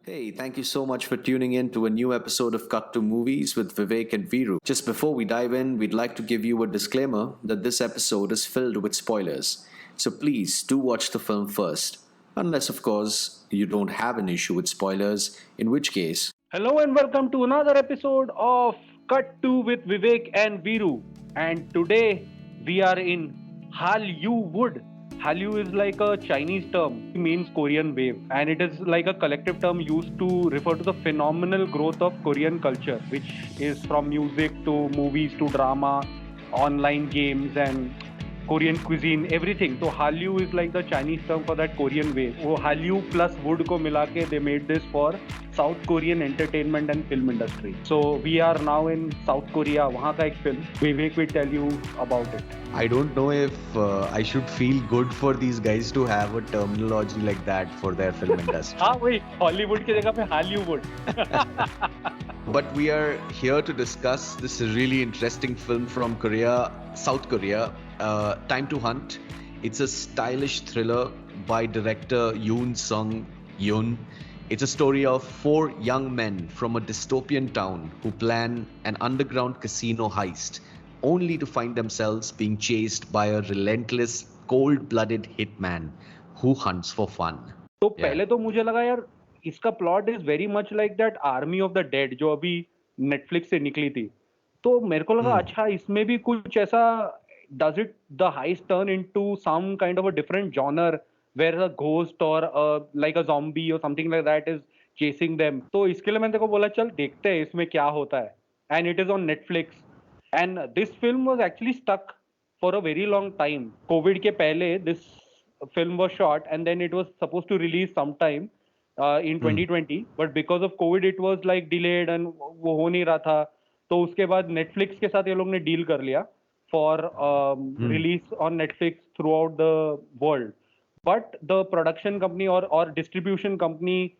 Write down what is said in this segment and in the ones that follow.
Hey, thank you so much for tuning in to a new episode of Cut to Movies with Vivek and Viru. Just before we dive in, we'd like to give you a disclaimer that this episode is filled with spoilers. So please do watch the film first. Unless, of course, you don't have an issue with spoilers, in which case, Hello and welcome to another episode of Cut 2 with Vivek and Viru. And today we are in Hallyu. Hallyu is like a Chinese term. It means Korean wave. And it is like a collective term used to refer to the phenomenal growth of Korean culture, which is from music to movies to drama, online games and Korean cuisine, everything. So Hallyu is like the Chinese term for that Korean wave. वो Hallyu plus wood को मिला के they made this for South Korean entertainment and film industry. So we are now in South Korea. वहाँ का एक film. Vivek will tell you about it. I don't know if I should feel good for these guys to have a terminology like that for their film industry. हाँ वही Hollywood की जगह पे Hollywood. But we are here to discuss this really interesting film from Korea, South Korea, Time to Hunt. It's a stylish thriller by director Yoon Sung Yoon. It's a story of four young men from a dystopian town who plan an underground casino heist, only to find themselves being chased by a relentless, cold-blooded hitman who hunts for fun. तो Yeah. पहले तो मुझे लगा यार इसका plot is very much like that army of the dead जो अभी Netflix से निकली थी. तो मेरे को लगा अच्छा इसमें भी कुछ ऐसा does it the heist turn into some kind of a different genre where a ghost or like a zombie or something like that is chasing them. तो इसके लिए मैंने देखो बोला चल देखते हैं इसमें क्या होता है. And it is on Netflix and this film was actually stuck for a very long time. COVID के पहले this film was shot and then it was supposed to release sometime in 2020, but because of COVID it was like delayed and वो हो नहीं रहा था. तो उसके बाद Netflix के साथ ये लोग ने deal कर लिया for release on Netflix throughout the world. But the production company or distribution company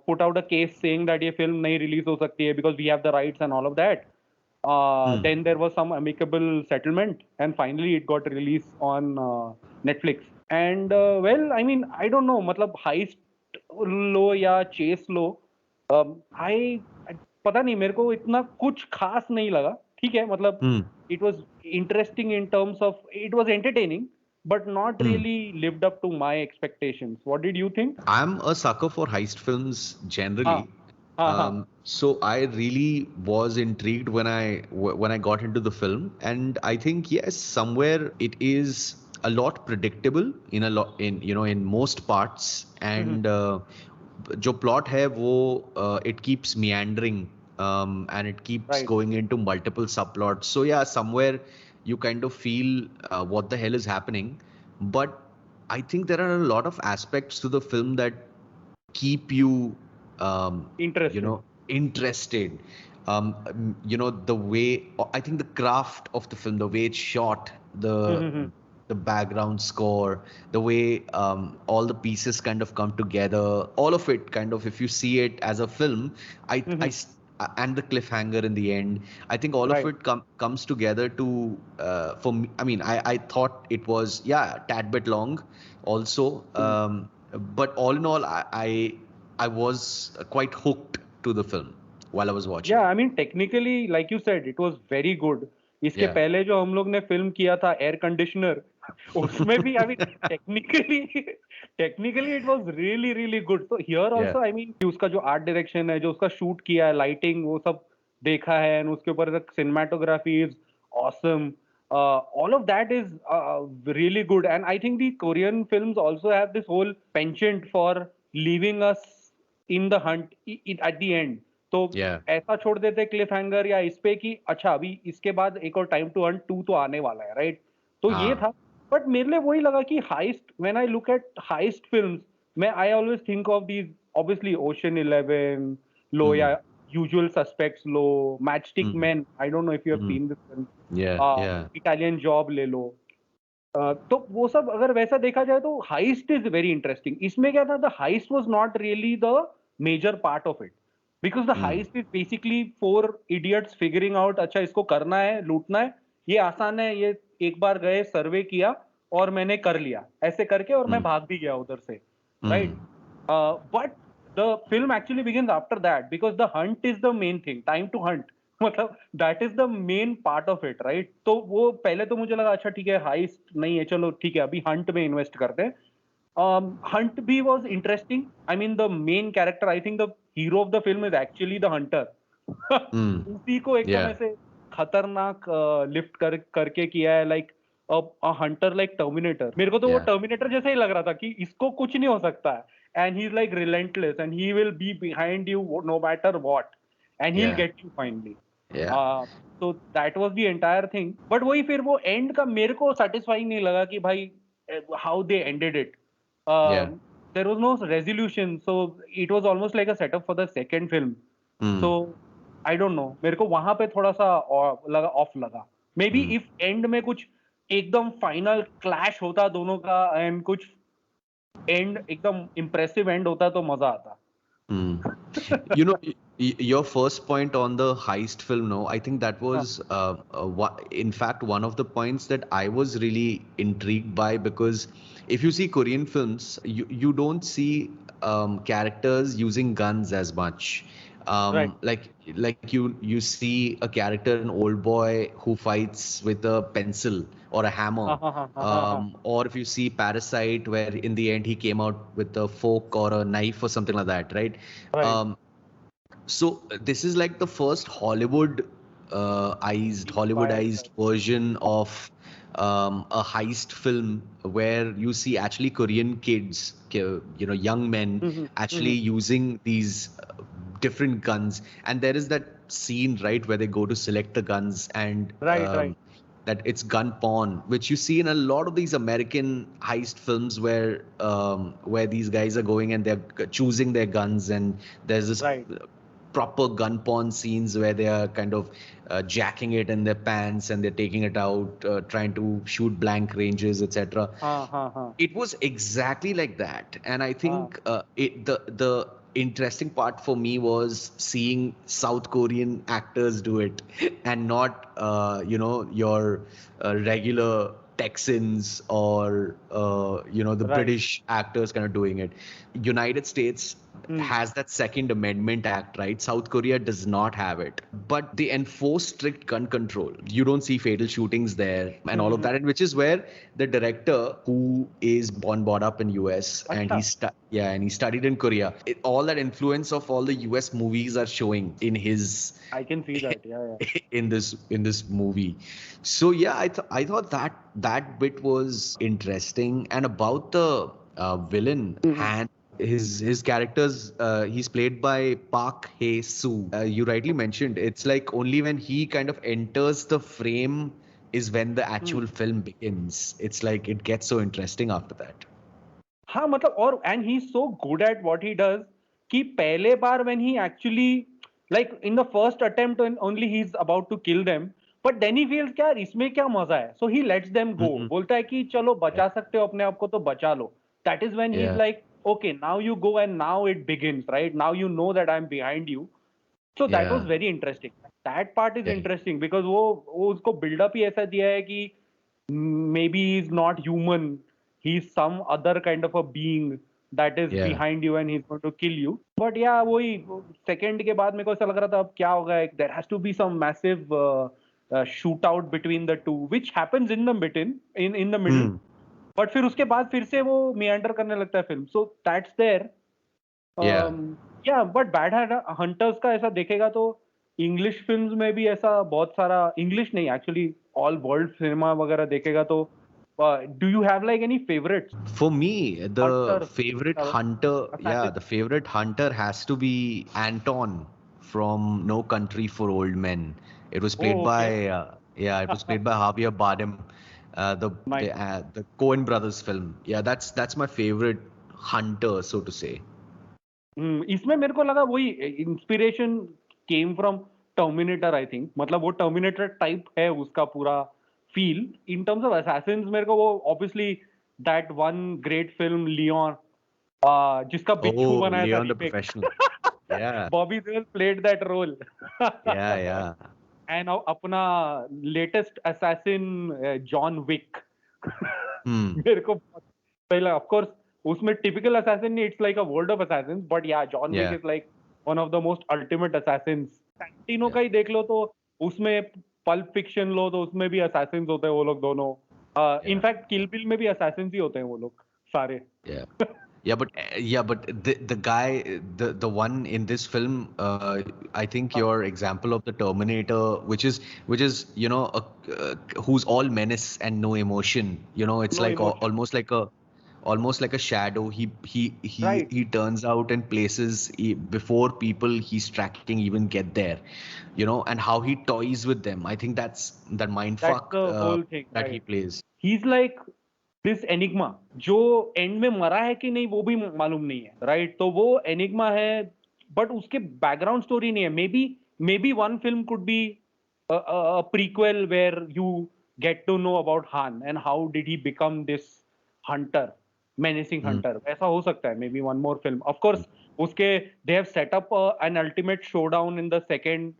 put out a case saying that ये film नहीं release हो सकती है because we have the rights and all of that. Then there was some amicable settlement and finally it got released on Netflix. And well, I mean, I don't know, मतलब heist लो या chase low, I पता नहीं मेरे को इतना कुछ खास नहीं लगा. ठीक है मतलब it was interesting in terms of it was entertaining but not really lived up to my expectations. What did you think? I'm a sucker for heist films generally. So I really was intrigued when I got into the film, and I think yes, somewhere it is a lot predictable in most parts, and जो plot है वो it keeps meandering, and it keeps Right. going into multiple subplots. So yeah, somewhere you kind of feel what the hell is happening, but I think there are a lot of aspects to the film that keep you Interesting. interested. The way I think the craft of the film, the way it's shot, the background score, the way all the pieces kind of come together, all of it kind of, if you see it as a film, and the cliffhanger in the end, I think all of Right. it comes together to for me. I mean, I thought it was a tad bit long also, but all in all, I was quite hooked to the film while I was watching. Yeah, I mean technically, like you said, it was very good. इसके Yeah. पहले जो हम लोग ने film किया था air conditioner, उसमें भी I mean technically it was really really good. तो हियर आल्सो आई मीन उसका जो आर्ट डायरेक्शन है, जो उसका शूट किया है, लाइटिंग, वो सब देखा है, एंड उसके ऊपर cinematography is awesome. All of that is really good, and I think the Korean films also have this whole penchant for leaving us in the hunt at the end. तो Yeah. ऐसा छोड़ देते Cliff hanger या इस पे कि अच्छा अभी इसके बाद एक और टाइम टू हंट 2 तो आने वाला है, राइट? तो ये था. बट मेरे लिए वही लगा कि heist, when I look at heist films, मैं I always think of these obviously Ocean 11 लो या यूजुअल सस्पेक्ट्स लो, Matchstick Man, I don't know if you have seen this film, Italian Job ले लो. तो वो सब अगर वैसा देखा जाए तो हाइस्ट इज वेरी इंटरेस्टिंग. इसमें क्या था, the heist was not really the major part of it, because the heist is basically 4 idiots figuring out अच्छा इसको करना है, लूटना है, ये आसान है, ये एक बार गए, सर्वे किया और मैंने कर लिया ऐसे करके और मैं भाग भी गया उधर से, right? But the film actually begins after that because the hunt is the main thing, time to hunt. मतलब that is the main part of it, right? तो वो पहले तो मुझे लगा अच्छा ठीक है heist नहीं है, चलो ठीक है अभी hunt में invest करते हैं. Hunt भी was interesting. I mean the main character, I think the hero of the film is actually the hunter. उसी को एकदम Yeah. ऐसे खतरनाक लिफ्ट करके किया है, लाइक अ हंटर लाइक टर्मिनेटर. मेरे को तो वो Yeah. टर्मिनेटर जैसा ही लग रहा था कि इसको कुछ नहीं हो सकता है, and he is like relentless and he will be behind you know matter what, and he will Yeah. Get you finally. Yeah. तो that was the entire thing. But वही फिर वो एंड का मेरे को सेटिस्फाइंग नहीं लगा कि भाई how they ended it. Yeah. There was no resolution, so it was almost like a setup for the second film. So I don't know, मेरे को वहां पे थोड़ा सा ऑफ लगा. मे बी इफ एंड में कुछ एकदम फाइनल क्लैश होता दोनों का एंड कुछ एंड एकदम इम्प्रेसिव एंड होता तो मजा आता. You know, your first point on the heist film, no, I think that was, in fact, one of the points that I was really intrigued by, because if you see Korean films, you don't see characters using guns as much. Right. Like you see a character in Old Boy who fights with a pencil or a hammer, or if you see Parasite, where in the end he came out with a fork or a knife or something like that, right? Right. So this is like the first Hollywoodized version of a heist film where you see actually Korean kids, you know, young men actually using these different guns, and there is that scene, right, where they go to select the guns, and Right. that it's gun pawn, which you see in a lot of these American heist films where these guys are going and they're choosing their guns, and there's this proper gun pawn scenes where they are kind of jacking it in their pants and they're taking it out, trying to shoot blank ranges, etc. It was exactly like that, and I think the interesting part for me was seeing South Korean actors do it, and not you know, your regular Texans or you know, the British actors kind of doing it. United States has that Second Amendment Act, right? South Korea does not have it, but they enforce strict gun control. You don't see fatal shootings there and all of that, and which is where the director, who is brought up in US, and he studied in Korea. All that influence of all the US movies are showing in his. I can see that. Yeah. in this movie. So yeah, I thought that bit was interesting. And about the villain, Han, his characters, he's played by Park Hae-soo. You rightly mentioned, it's like only when he kind of enters the frame is when the actual film begins. It's like it gets so interesting after that. हाँ मतलब, और and he's so good at what he does कि पहले बार when he actually, like in the first attempt only he's about to kill them, but then he feels क्या इसमें क्या मजा है, so he lets them go. बोलता है कि चलो बचा सकते हो अपने आप को तो बचा लो. That is when he's like, okay, now you go and now it begins, right? Now you know that I'm behind you. So that was very interesting. That part is interesting because वो उसको build up ही ऐसा दिया है कि maybe he's not human, he's some other kind of a being that is behind you and he's going to kill you. But yeah, वही second के बाद मेरे को ऐसा लग रहा था अब क्या होगा, there has to be some massive shootout between the two, which happens in the middle. But फिर उसके बाद फिर से वो meander करने लगता है film. So that's there. Yeah, but Bad Hunters का ऐसा देखेगा तो इंग्लिश फिल्म्स में भी ऐसा बहुत सारा, इंग्लिश नहीं एक्चुअली ऑल वर्ल्ड सिनेमा वगैरह देखेगा तो do you have like any favorites? For me, the favorite hunter has to be Anton from No Country for Old Men. It was played by Javier Bardem, the Coen brothers film. Yeah, that's my favorite hunter, so to say. इसमें मेरे को लगा वही inspiration came from Terminator, I think. मतलब वो Terminator type है उसका पूरा feel in terms of assassins. मेरे को वो obviously that one great film Leon, जिसका बिच्छू बनाया था, Leon the professional. Bobby Deol played that role. And अपना लेटेस्ट असैसिन जॉन विक. मेरे को पहले ऑफ कोर्स उसमें typical assassin नहीं, it's like a world of assassins, but yeah, John Wick Yeah. is like one of the most ultimate assassins. Tarantino Yeah. का ही देख लो तो उसमें Pulp Fiction लो तो उसमें भी assassins होते हैं वो लोग दोनों. In fact, Kill Bill में भी assassins ही होते हैं वो लोग सारे. Yeah. But the guy, the one in this film, I think your example of the Terminator, which is who's all menace and no emotion. It's No like emotion. almost like a shadow. Right. He turns out in places before people he's tracking even get there. And how he toys with them. I think that's that mind That's fuck the whole thing, that he right? plays. He's like this enigma जो and में मरा है कि नहीं वो भी मालूम नहीं है, राइट? तो वो एनिग्मा है, बट उसके बैकग्राउंड स्टोरी नहीं है. Maybe one film could be prequel where you get to know about Han and how did he become this hunter, menacing hunter. ऐसा हो सकता है, maybe one more film. Of course उसके they have set up an ultimate showdown in the second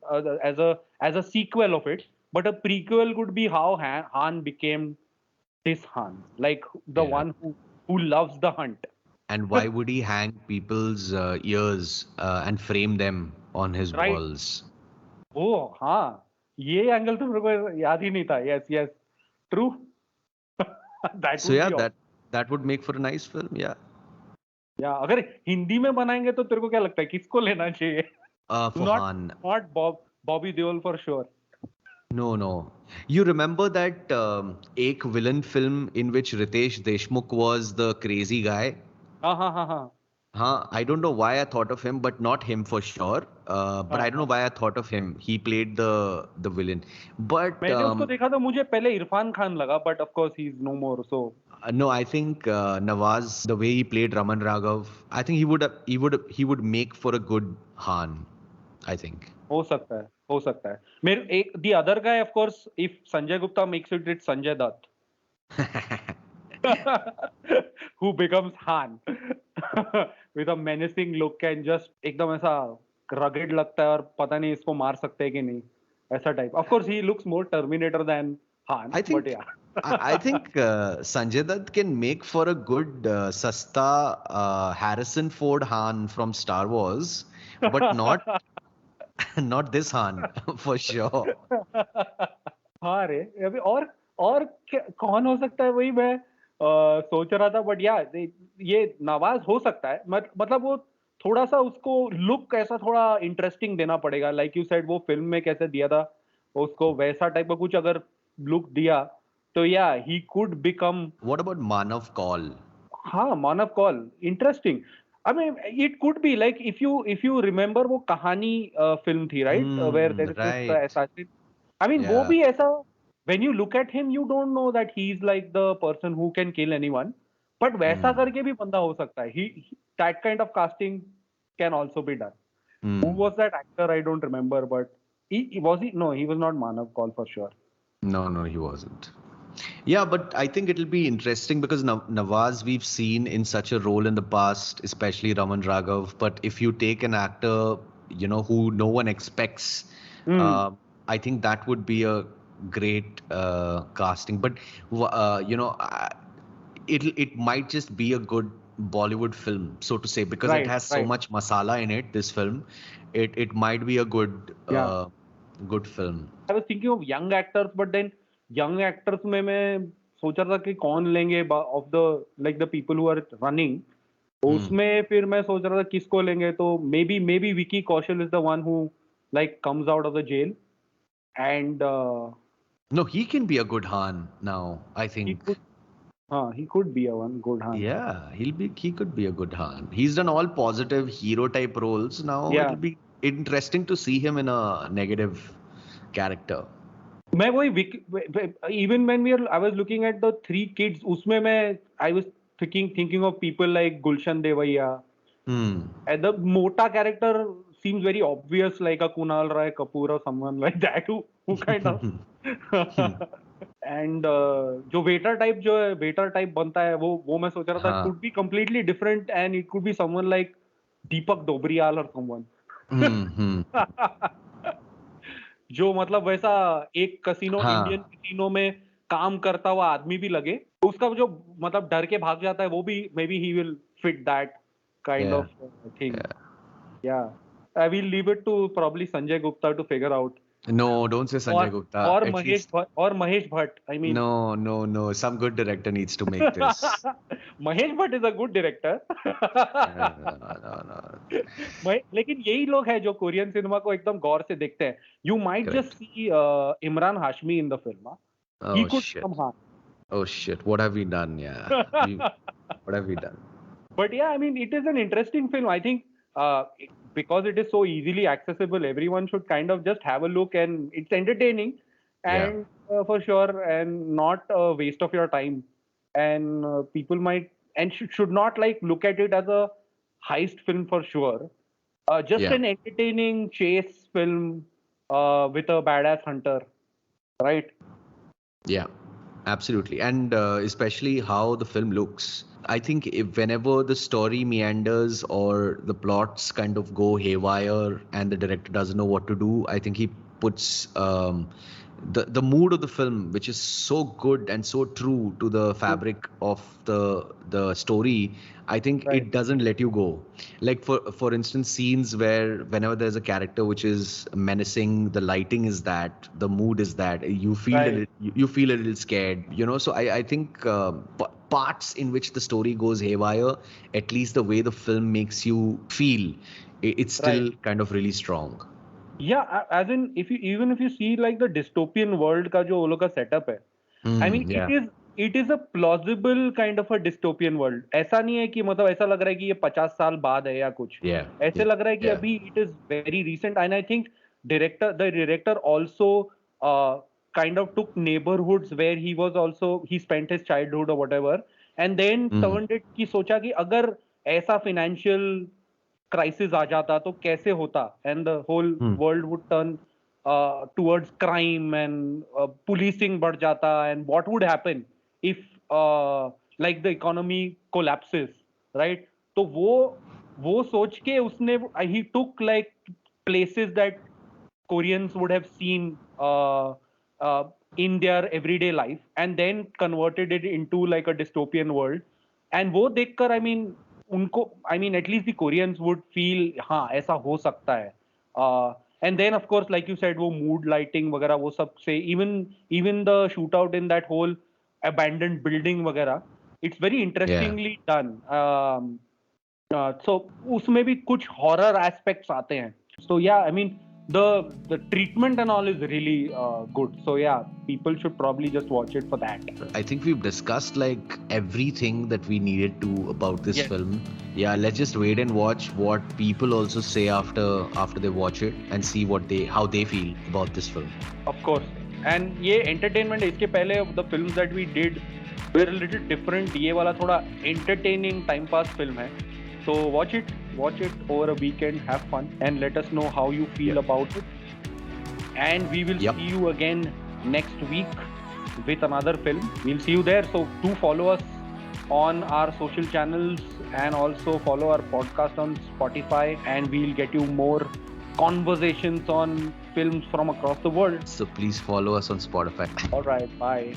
as a sequel of it, but a prequel could be how Han became this Han, like the one who loves the hunt. And why would he hang people's ears and frame them on his Right. walls? Oh, हाँ, ये angle तो मेरे को याद ही नहीं था. Yes, yes, true. That So would yeah, be that would make for a nice film. Yeah. yeah. अगर हिंदी में बनाएंगे तो तेरे को क्या लगता है किसको लेना चाहिए? For Han. Not Bobby Deol for sure. No. You remember that Ek villain film in which Ritesh Deshmukh was the crazy guy? हाँ. I don't know why I thought of him, but not him for sure. But I don't know why I thought of him. He played the villain. But मैंने उसको देखा तो मुझे पहले इरफान खान लगा, but of course he's no more. So no, I think Nawaz, the way he played Raman Raghav, I think he would make for a good Han. I think. हो सकता है. मेरे एक the other guy, of course, if Sanjay Gupta makes it, it's Sanjay Dutt. Who becomes Han with a menacing look and just एकदम ऐसा rugged लगता है और पता नहीं इसको मार सकते हैं कि नहीं, ऐसा type. Of course, he looks more Terminator than Han. I think, but yeah. I think Sanjay Dutt can make for a good sasta Harrison Ford Han from Star Wars, but not this Han for sure. हाँ रे, अभी और कौन हो सकता है, वही मैं सोच रहा था. बट या ये नवाज हो सकता है. मतलब वो थोड़ा सा उसको लुक ऐसा थोड़ा इंटरेस्टिंग देना पड़ेगा. लाइक यू सेड, वो फिल्म में कैसे दिया था उसको वैसा टाइप का कुछ अगर लुक दिया तो या ही could become. What about Manav Kaul? हाँ, Manav Kaul interesting. I mean, it could be like if you remember वो कहानी फिल्म थी, right? Where there is this right. assassin. I mean, वो भी ऐसा, when you look at him, you don't know that he's like the person who can kill anyone. But वैसा करके भी बंदा हो सकता है. That kind of casting can also be done. Who was that actor? I don't remember, but no, he was not Manav Kaul for sure. No, he wasn't. Yeah, but I think it'll be interesting because Nawaz we've seen in such a role in the past, especially Raman Raghav. But if you take an actor, who no one expects, I think that would be a great casting. But it might just be a good Bollywood film, so to say, because it has so much masala in it. This film, it might be a good good film. I was thinking of young actors, but then young actors में मैं सोच रहा था कि कौन लेंगे of the people who are running. उसमें फिर मैं सोच रहा था किसको लेंगे, तो maybe Vicky Kaushal is the one who like comes out of the jail and no, he can be a good Han now, I think. He could be a one good Han. Yeah, he could be a good Han. He's done all positive hero type roles. Now it'll be interesting to see him in a negative character. मैं वही even when I was looking at the three kids, उसमें I was thinking of people like Gulshan Devaiya. And the Mota character seems very obvious, like a Kunal Rai Kapoor or someone like that who kind of and जो waiter type बनता है वो मैं सोच रहा था could be completely different and it could be someone like Deepak Dobriyal or someone. जो मतलब वैसा एक कसिनो, इंडियन कसिनो में काम करता हुआ आदमी भी लगे तो उसका जो मतलब डर के भाग जाता है वो भी may be he will fit that kind Yeah. Of thing. Yeah, I will leave it to probably Sanjay Gupta to figure out. No, don't say Sanjay Gupta. Or At Mahesh least Bhatt, or Mahesh Bhatt. I mean, no. Some good director needs to make this. Mahesh Bhatt is a good director. No. लेकिन यही लोग हैं जो Korean cinema को एकदम गौर से देखते हैं. You might Correct. just see Imran Hashmi in the film. He Oh could shit. somehow. Oh shit. What have we done? Yeah. What have we done? But yeah, I mean, it is an interesting film. I think because it is so easily accessible, everyone should kind of just have a look, and it's entertaining, and for sure, and not a waste of your time. And people might and should not like look at it as a heist film for sure. Just Yeah. an entertaining chase film with a badass hunter, right? Yeah, absolutely. And especially how the film looks. I think whenever the story meanders or the plots kind of go haywire and the director doesn't know what to do, I think he puts the mood of the film, which is so good and so true to the fabric of the story. I think Right. it doesn't let you go. Like for instance, scenes where whenever there's a character which is menacing, the lighting is that, the mood is that, you feel Right. you feel a little scared, you know. So I think parts in which the story goes haywire, at least the way the film makes you feel, it's still Right. kind of really strong. Yeah, as in if you see like the dystopian world का जो वो लोग का setup है, I mean Yeah. it is a plausible kind of a dystopian world. ऐसा नहीं है कि मतलब ऐसा लग रहा है कि ये 50 साल बाद है या कुछ. Yeah. ऐसे लग रहा है कि Yeah. अभी it is very recent, and I think the director also kind of took neighborhoods where he spent his childhood or whatever, and then turned it कि सोचा कि अगर ऐसा financial crisis आ जाता तो कैसे होता, and the whole world would turn towards crime, and policing बढ़ जाता, and what would happen if like the economy collapses, right? तो वो सोच के उसने he took like places that Koreans would have seen in their everyday life, and then converted it into like a dystopian world. And वो देखकर I mean at least the Koreans would feel हाँ ऐसा हो सकता है. And then of course like you said वो mood lighting वगैरह वो सब से even the shootout in that whole abandoned building वगैरह, it's very interestingly done. So उसमें भी कुछ horror aspects आते हैं. So yeah, I mean the treatment and all is really good. So yeah, people should probably just watch it for that. I think we've discussed like everything that we needed to about this film. Yeah, let's just wait and watch what people also say after they watch it, and see how they feel about this film. Of course. And ये entertainment है. इसके पहले the films that we did were a little different. ये वाला थोड़ा entertaining time pass film है. So watch it over a weekend, have fun, and let us know how you feel about it. And we will see you again next week with another film. We'll see you there. So do follow us on our social channels, and also follow our podcast on Spotify, and we'll get you more conversations on films from across the world. So please follow us on Spotify. All right, bye.